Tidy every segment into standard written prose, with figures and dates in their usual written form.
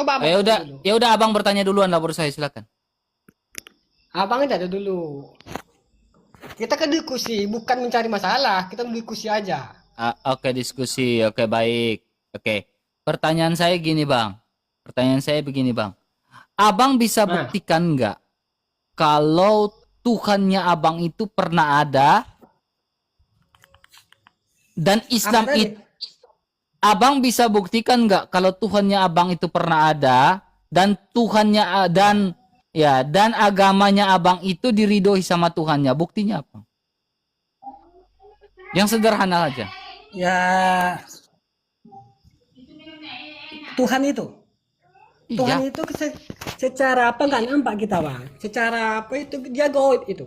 Coba abang Ya tanya udah, dulu. ya udah abang bertanya duluan lah baru saya silakan. Abang tanya dulu. Kita kan diskusi, bukan mencari masalah. Kita diskusi aja. Oke, diskusi. Oke, baik. Oke. Pertanyaan saya gini, Bang. Pertanyaan saya begini, Bang. Abang bisa Nah, buktikan nggak kalau Tuhannya abang itu pernah ada dan apa Islam tadi? itu abang bisa buktikan nggak kalau Tuhannya abang itu pernah ada dan Tuhannya dan ya dan agamanya abang itu diridhoi sama Tuhannya. Buktinya apa? Yang sederhana aja. Ya, Tuhan itu. Tuhan Iya. itu secara apa nggak nampak kita bang. Secara apa itu dia goib itu.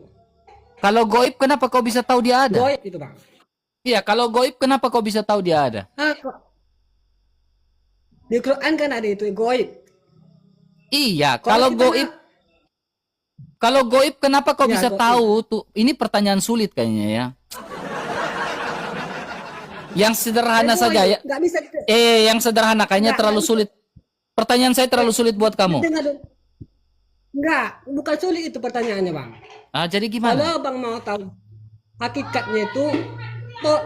Kalau goib kenapa kau bisa tahu dia ada? Goib itu bang. Iya, kalau goib kenapa kau bisa tahu dia ada? Ah, di Quran kan ada itu goib. Iya, Kalau kalau kita goib kenapa kau ya bisa goib. tahu tuh? Ini pertanyaan sulit kayaknya ya. Yang sederhana saja ya. Goib nggak bisa. Yang sederhana kayaknya terlalu Nggak, sulit. Pertanyaan saya terlalu sulit buat kamu. dengar dulu. Nggak, bukan sulit itu pertanyaannya bang. Ah, jadi gimana? Kalau abang mau tahu hakikatnya itu,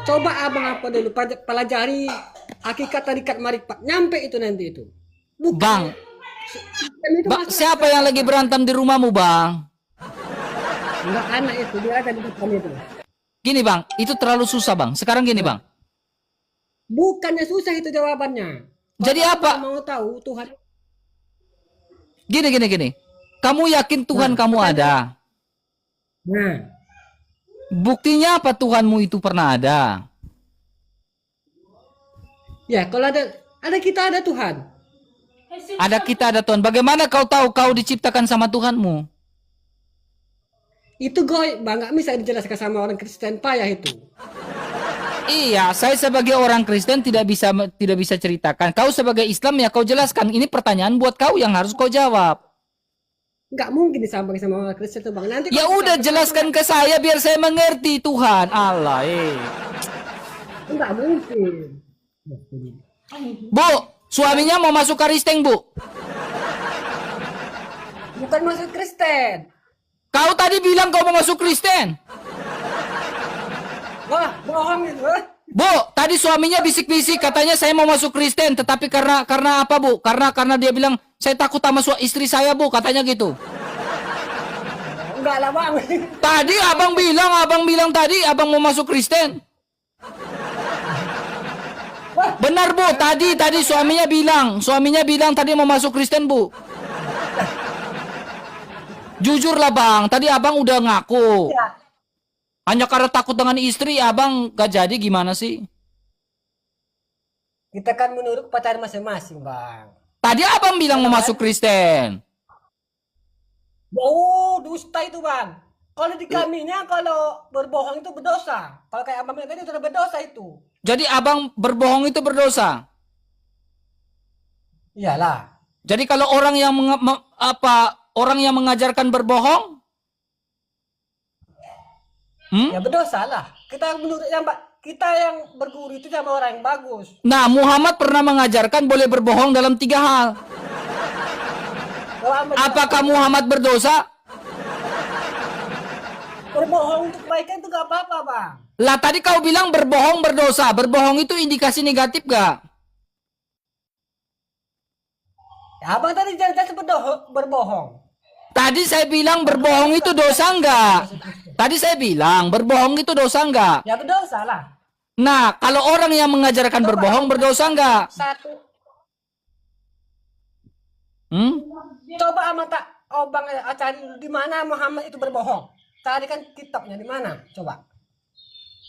coba abang apa dulu pelajari hakikat tarikat marifat. Nyampe itu nanti itu. Bukan. Bang, Itu masalah siapa yang lagi berantem di rumahmu, Bang? enggak anak itu dia ada di depan itu. Gini, Bang, itu terlalu susah, Bang. Sekarang gini, Bang. Bukannya susah itu jawabannya. Jadi Kalau apa? abang mau tahu Tuhan. Gini. Kamu yakin Tuhan Nah, kamu ada? Nah, Buktinya apa Tuhanmu itu pernah ada? ya kalau ada kita ada Tuhan. Ada kita, ada Tuhan. Bagaimana kau tahu kau diciptakan sama Tuhanmu? Itu goib, bang, nggak bisa dijelaskan sama orang Kristen payah itu. Iya, saya sebagai orang Kristen tidak bisa ceritakan. Kau sebagai Islam ya kau jelaskan. Ini pertanyaan buat kau yang harus kau jawab. Nggak mungkin disampaikan sama orang Kristen tuh bang. Nanti Ya kalau udah disampaikan jelaskan ke saya biar saya mengerti Tuhan. Allah, nggak mungkin. Bu, suaminya mau masuk Kristen, Bu. Bukan masuk Kristen. Kau tadi bilang kau mau masuk Kristen. Wah, bohong itu. Bu, tadi suaminya bisik-bisik katanya saya mau masuk Kristen, tetapi karena apa, Bu? Karena dia bilang saya takut sama istri saya, Bu, katanya gitu. Enggak lah bang. Tadi abang bilang tadi abang mau masuk Kristen. Benar, Bu, tadi suaminya bilang tadi mau masuk Kristen, Bu. Jujurlah, Bang, tadi abang udah ngaku. Ya, Hanya karena takut dengan istri, abang gak jadi gimana sih? kita kan menurut pacar masing-masing bang. Tadi abang bilang mau masuk Kristen. Oh, dusta itu bang. Kalau di kaminya kalau berbohong itu berdosa. Kalau kayak abang bilang tadi sudah berdosa itu. Jadi abang berbohong itu berdosa. Iyalah. Jadi kalau orang yang mengajarkan berbohong, Ya berdosa lah. Kita menurut kita yang berguru itu sama orang yang bagus. Nah, Muhammad pernah mengajarkan boleh berbohong dalam 3 hal. Kalau abang Apakah Muhammad berdosa? berbohong untuk kebaikan itu gak apa-apa bang. Lah tadi kau bilang berbohong berdosa. Berbohong itu indikasi negatif gak? Ya, abang tadi jelas berbohong. Tadi saya bilang berbohong itu dosa enggak? Tadi saya bilang berbohong itu dosa enggak? Ya berdosa lah. Nah, kalau orang yang mengajarkan berbohong berdosa enggak? Satu. Hmm? Coba abang bang cari di mana Muhammad itu berbohong. Cari kan kitabnya di mana? Coba.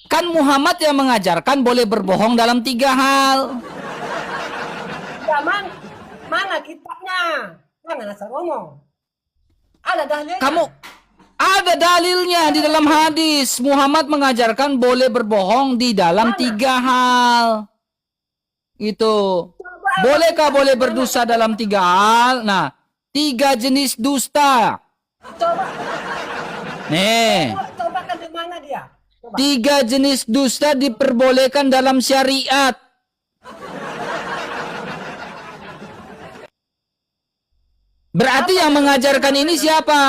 Kan Muhammad yang mengajarkan boleh berbohong dalam 3 hal. Ya mana kitabnya? Jangan asal ngomong. Ada dalilnya. Kamu ada dalilnya di dalam hadis. Muhammad mengajarkan boleh berbohong di dalam 3 hal. Itu. Bolehkah boleh berdusta dalam 3 hal? Nah, 3 jenis dusta. Coba. Nih, Coba kan di mana dia? Coba. 3 jenis dusta diperbolehkan dalam syariat. Berarti yang mengajarkan ini siapa?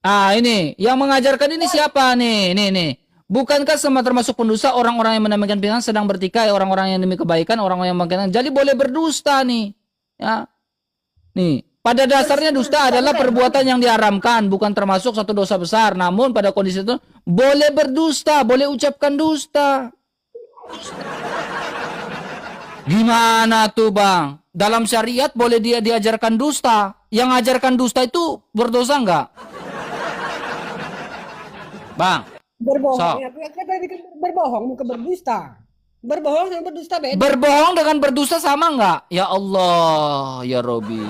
Ah, ini. Yang mengajarkan ini siapa nih? Nih. Bukankah semua termasuk pendusta orang-orang yang menamakan Tuhan sedang bertikai, orang-orang yang demi kebaikan, orang-orang yang menamakan. Jadi boleh berdusta nih. Ya. Nih, pada dasarnya dusta adalah perbuatan yang diharamkan, bukan termasuk satu dosa besar. Namun pada kondisi itu boleh berdusta, boleh ucapkan dusta. Gimana tuh, Bang? Dalam syariat boleh dia diajarkan dusta. Yang ajarkan dusta itu berdosa enggak? Bang, Berbohong. so. Ya, kan tadi kan berbohong, bukan berdusta. Berbohong sama berdusta beda. Berbohong dengan berdusta sama enggak? Ya Allah, ya Robi.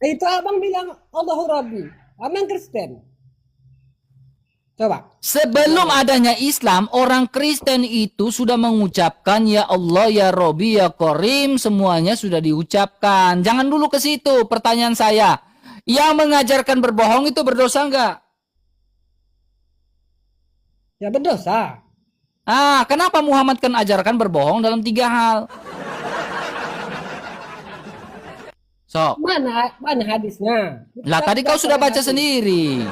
Itu abang bilang Allahu Rabbi. Abang Kristen. Coba. Sebelum adanya Islam, orang Kristen itu sudah mengucapkan ya Allah, ya Robi, ya Korim, semuanya sudah diucapkan. Jangan dulu ke situ. Pertanyaan saya, yang mengajarkan berbohong itu berdosa enggak? Ya berdosa. Ah, kenapa Muhammad kan ajarkan berbohong dalam 3 hal? So, Mana hadisnya? lah tadi kau sudah baca sendiri.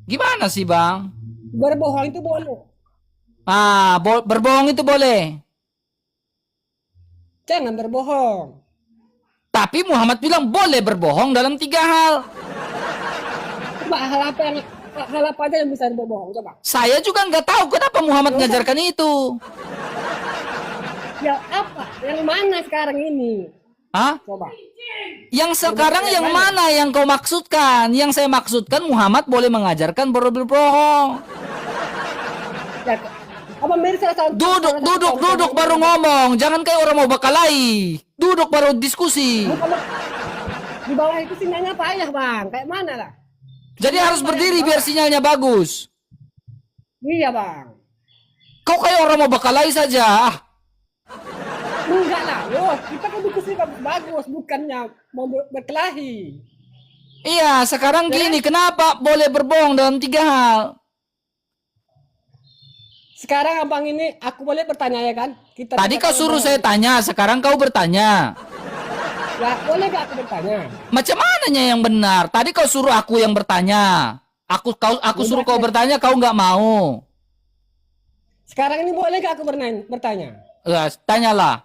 Gimana sih, Bang? Berbohong itu boleh. Ah, berbohong itu boleh. Jangan berbohong. Tapi Muhammad bilang boleh berbohong dalam 3 hal. Coba hal apa aja yang bisa berbohong? Coba. Saya juga nggak tahu kenapa Muhammad ngajarkan itu. Ya apa? Yang mana sekarang ini? Hah? Coba. Yang sekarang yang mana yang kau maksudkan? Yang saya maksudkan Muhammad boleh mengajarkan berbohong. Ya, apa mirip Duduk baru ngomong. Jangan kayak orang mau bakalahi. Duduk baru diskusi. Di bawah itu sinyalnya payah, Bang. Kayak mana lah? Jadi harus berdiri biar sinyalnya bagus. Iya, Bang. Kau kayak orang mau bakalahi saja. Enggak lah. Loh, kita kan diskusi bagus, bukannya mau berkelahi. Iya, sekarang gini, kenapa boleh berbohong dalam 3 hal? Sekarang abang ini, aku boleh bertanya ya kan? Tadi kau suruh saya tanya, sekarang kau bertanya. Ya, boleh gak aku bertanya? Macam mananya yang benar? Tadi kau suruh aku yang bertanya. Aku suruh kau bertanya, kau nggak mau. Sekarang ini boleh gak aku bertanya? Ya, tanyalah.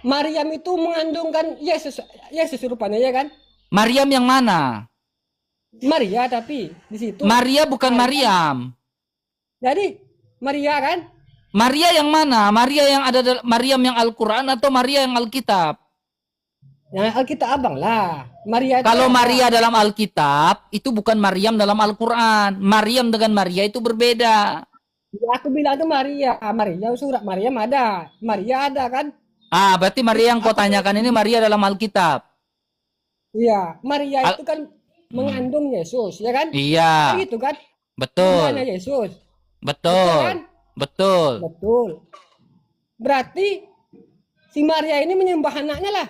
Maryam itu mengandungkan Yesus rupanya ya kan? Maryam yang mana? Maria tapi di situ. Maria bukan Maryam. Jadi Maria kan? Maria yang mana? Maria yang ada Maryam yang Al-Quran atau Maria yang Alkitab? Yang Alkitab abang lah. Maria. Kalau Maria dalam Alkitab itu bukan Maryam dalam Al-Quran. Maryam dengan Maria itu berbeda. Ya, aku bilang itu Maria. Maria surat Maryam ada. Maria ada kan? Ah, berarti Maria yang kau tanyakan ini Maria dalam Alkitab. Iya, Maria itu kan mengandung Yesus, ya kan? Iya. Itu kan? Betul. Yesus. Betul. Kan? Betul. Betul. Berarti si Maria ini menyembah anaknya lah.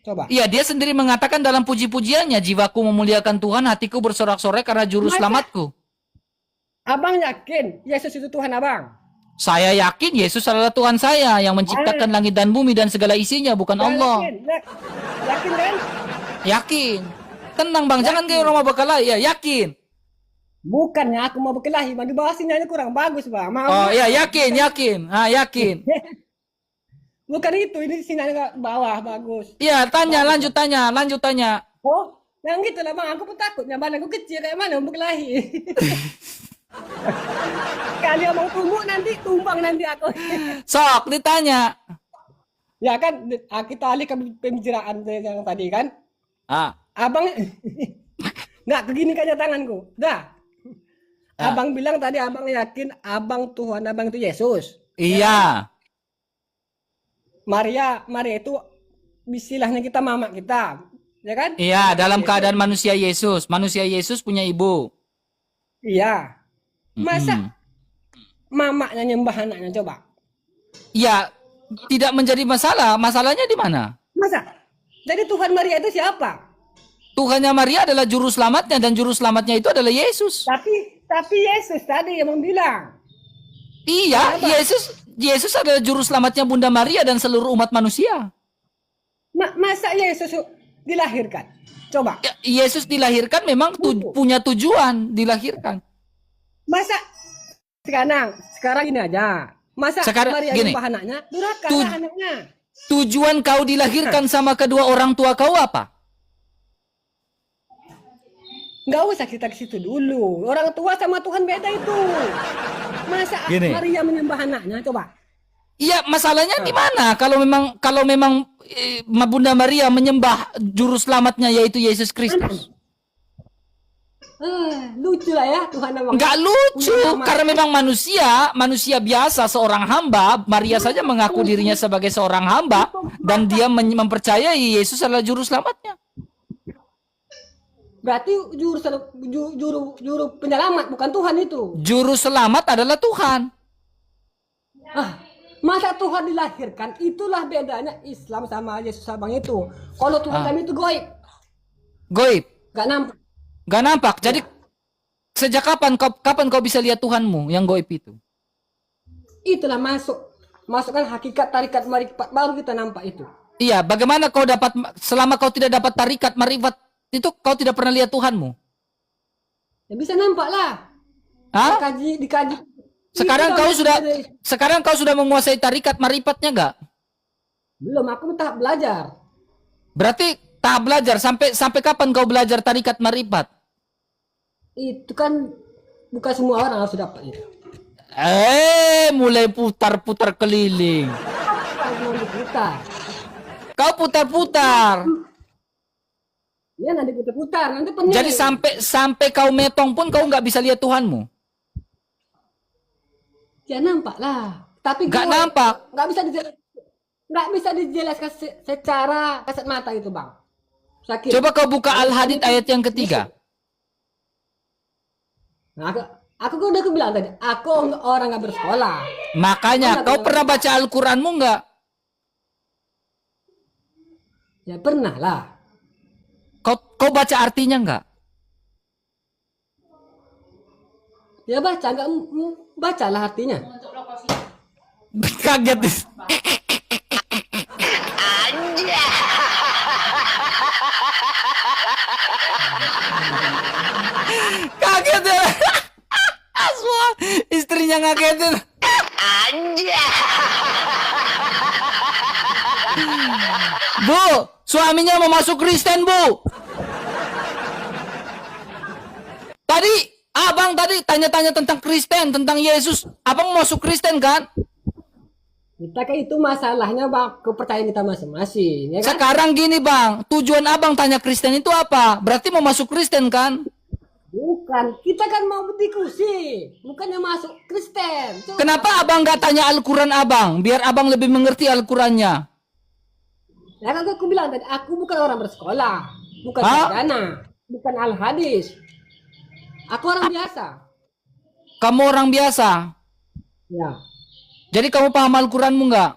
Coba. Iya, dia sendiri mengatakan dalam puji-pujiannya, jiwaku memuliakan Tuhan, hatiku bersorak-sorai karena juru selamatku. Abang yakin Yesus itu Tuhan abang? Saya yakin Yesus adalah Tuhan saya yang menciptakan langit dan bumi dan segala isinya, bukan Allah. Yakin kan? Yakin. Tenang Bang, jangan kayak orang mau berkelahi. Ya, yakin. Bukannya aku mau berkelahi, di bawah sinyalnya kurang bagus, Bang. Oh iya, yakin. Ah, yakin. Bukan itu, ini sinyalnya ke bawah bagus. Iya, lanjut tanya. Oh, yang gitu lah Bang, aku pun takut. Nyaman aku kecil kayak mana mau berkelahi. Kali mau tumbang nanti aku. Sok, ditanya. Ya kan, kita alih ke pembicaraan yang tadi kan. Ah. Abang, nggak kegini kayaknya tanganku. Dah. Abang bilang tadi abang yakin abang Tuhan abang itu Yesus. Iya. Maria itu istilahnya kita mama kita. Ya kan? Iya, dalam keadaan manusia Yesus. Manusia Yesus punya ibu. Iya. Masa mamanya nyembah anaknya coba? Ya, tidak menjadi masalah. Masalahnya di mana? Masa? Jadi Tuhan Maria itu siapa? Tuhannya Maria adalah juru selamatnya dan juru selamatnya itu adalah Yesus. Tapi Yesus tadi yang bilang. Iya, Kenapa? Yesus adalah juru selamatnya Bunda Maria dan seluruh umat manusia. Masa Yesus dilahirkan? Coba. Ya, Yesus dilahirkan memang punya tujuan dilahirkan. Masa sekarang ini aja. Masa Sekarang Maria gini. nyembah anaknya? Durhaka Tu- lah anaknya. Tujuan kau dilahirkan sama kedua orang tua kau apa? Nggak usah kita ke situ dulu. Orang tua sama Tuhan beda itu. Masa Gini. Maria menyembah anaknya? Coba. Iya, masalahnya di mana? Kalau memang Bunda Maria menyembah juru selamatnya yaitu Yesus Kristus. Lucu lah ya Tuhan abang. Enggak lucu Punya nama. karena memang manusia biasa, seorang hamba. Maria saja mengaku dirinya sebagai seorang hamba dan dia mempercayai Yesus adalah juru selamatnya. Berarti juru penyelamat bukan Tuhan itu. Juru selamat adalah Tuhan. Masa Tuhan dilahirkan, itulah bedanya Islam sama Yesus abang itu. Kalau Tuhan kami itu goib, Goib, nggak nampak. gak nampak. Jadi sejak kapan kau bisa lihat Tuhanmu yang goib itu? Itulah masukkan hakikat tarikat marifat baru kita nampak itu. Iya, bagaimana kau dapat selama kau tidak dapat tarikat marifat itu kau tidak pernah lihat Tuhanmu? Ya bisa nampak lah. Hah? Dikaji. Sekarang kau sudah menguasai tarikat marifatnya enggak? Belum, aku tahap belajar. Berarti tahap belajar sampai kapan kau belajar tarikat marifat? Itu kan bukan semua orang harus dapat itu. Mulai putar-putar keliling. Bukan cuma diputar. Kau putar-putar. Ya nanti putar-putar, nanti pening. Jadi sampai kau metong pun kau nggak bisa lihat Tuhanmu. Ya nampak lah. Tapi Nggak nampak. Nggak bisa dijelaskan secara kasat mata itu bang. Sakit. Coba kau buka Al-Hadid ayat yang ketiga. Nah, aku udah bilang tadi, aku orang nggak bersekolah. Makanya kau pernah baca Al-Quranmu nggak? Ya pernah lah. Kau baca artinya nggak? Ya baca, nggak bacalah artinya. Kaget. Kaget ya. Aswa, istrinya ngagetin. Bu, suaminya mau masuk Kristen, Bu. Abang tadi tanya-tanya tentang Kristen, tentang Yesus. Abang mau masuk Kristen kan? Kita kan itu masalahnya bang, kepercayaan kita masing-masing. Ya kan? Sekarang gini bang, tujuan abang tanya Kristen itu apa? Berarti mau masuk Kristen kan? Bukan, kita kan mau berdiskusi, bukannya masuk Kristen. Kenapa abang nggak tanya Al-Quran abang? Biar abang lebih mengerti Al-Qurannya. Ya kan aku bilang tadi, aku bukan orang bersekolah, bukan sarjana, bukan al-hadis. Aku orang biasa. Kamu orang biasa. Ya. Jadi kamu paham Al-Quranmu nggak?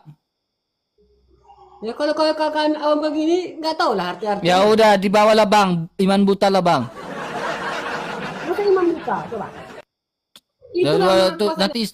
Ya kalau kalian awam begini, nggak tahu lah arti-arti. Ya udah, dibawalah bang, iman buta lah bang. Masa imam buta, coba. Ya, Itulah nanti istri